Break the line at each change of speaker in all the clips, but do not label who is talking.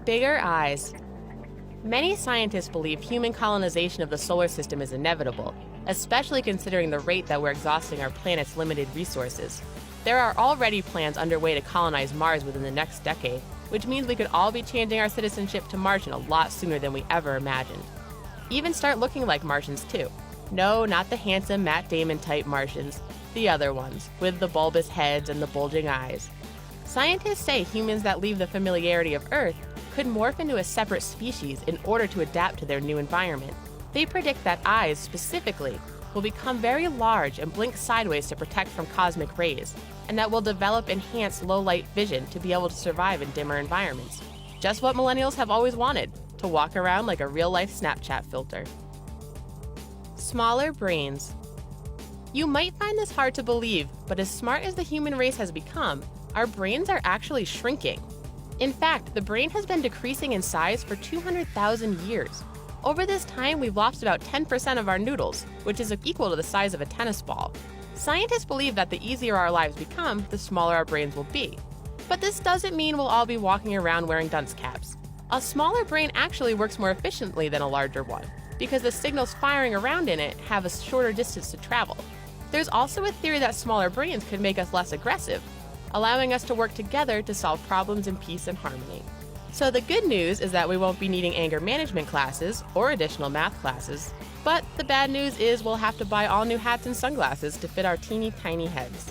Bigger eyes. Many scientists believe human colonization of the solar system is inevitable, especially considering the rate that we're exhausting our planet's limited resources. There are already plans underway to colonize Mars within the next decade, which means we could all be changing our citizenship to Martian a lot sooner than we ever imagined. Even start looking like Martians too. No, not the handsome Matt Damon type Martians, the other ones, with the bulbous heads and the bulging eyes. Scientists say humans that leave the familiarity of Earth could morph into a separate species in order to adapt to their new environment. They predict that eyes, specifically, will become very large and blink sideways to protect from cosmic rays, and that will develop enhanced low-light vision to be able to survive in dimmer environments. Just what millennials have always wanted, to walk around like a real-life Snapchat filter. Smaller brains. You might find this hard to believe, but as smart as the human race has become, our brains are actually shrinking. In fact, the brain has been decreasing in size for 200,000 years. Over this time, we've lost about 10% of our noodles, which is equal to the size of a tennis ball. Scientists believe that the easier our lives become, the smaller our brains will be. But this doesn't mean we'll all be walking around wearing dunce caps. A smaller brain actually works more efficiently than a larger one, because the signals firing around in it have a shorter distance to travel. There's also a theory that smaller brains could make us less aggressive, allowing us to work together to solve problems in peace and harmony. So the good news is that we won't be needing anger management classes or additional math classes. But the bad news is we'll have to buy all new hats and sunglasses to fit our teeny tiny heads.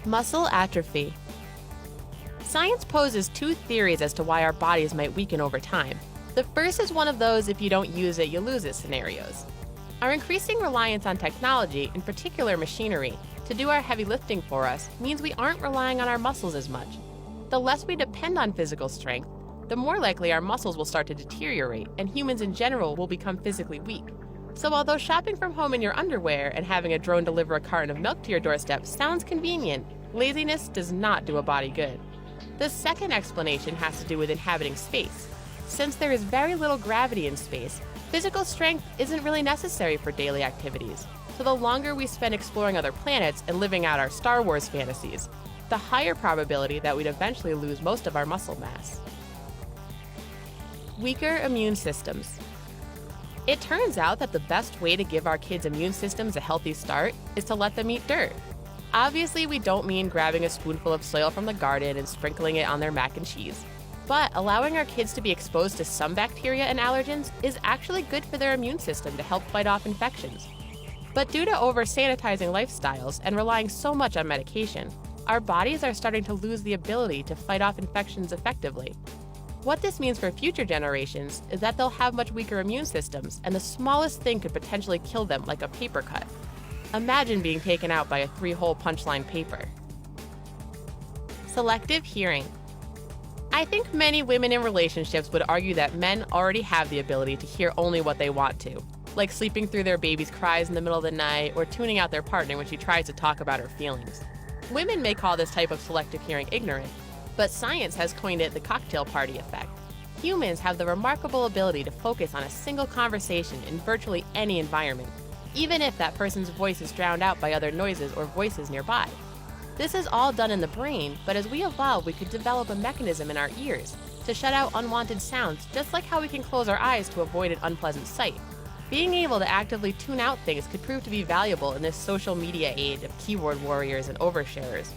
Muscle atrophy. Science poses two theories as to why our bodies might weaken over time. The first is one of those if you don't use it, you lose it scenarios. Our increasing reliance on technology, in particular machinery, to do our heavy lifting for us means we aren't relying on our muscles as much. The less we depend on physical strength, the more likely our muscles will start to deteriorate and humans in general will become physically weak. So although shopping from home in your underwear and having a drone deliver a carton of milk to your doorstep sounds convenient, laziness does not do a body good. The second explanation has to do with inhabiting space. Since there is very little gravity in space, physical strength isn't really necessary for daily activities. So the longer we spend exploring other planets and living out our Star Wars fantasies, the higher probability that we'd eventually lose most of our muscle mass. Weaker immune systems. It turns out that the best way to give our kids' immune systems a healthy start is to let them eat dirt. Obviously, we don't mean grabbing a spoonful of soil from the garden and sprinkling it on their mac and cheese. But allowing our kids to be exposed to some bacteria and allergens is actually good for their immune system to help fight off infections. But due to over-sanitizing lifestyles and relying so much on medication, our bodies are starting to lose the ability to fight off infections effectively. What this means for future generations is that they'll have much weaker immune systems, and the smallest thing could potentially kill them, like a paper cut. Imagine being taken out by a 3-hole punchline paper. Selective hearing. I think many women in relationships would argue that men already have the ability to hear only what they want to, like sleeping through their baby's cries in the middle of the night or tuning out their partner when she tries to talk about her feelings. Women may call this type of selective hearing ignorant, but science has coined it the cocktail party effect. Humans have the remarkable ability to focus on a single conversation in virtually any environment, even if that person's voice is drowned out by other noises or voices nearby. This is all done in the brain, but as we evolve, we could develop a mechanism in our ears to shut out unwanted sounds, just like how we can close our eyes to avoid an unpleasant sight. Being able to actively tune out things could prove to be valuable in this social media age of keyboard warriors and oversharers.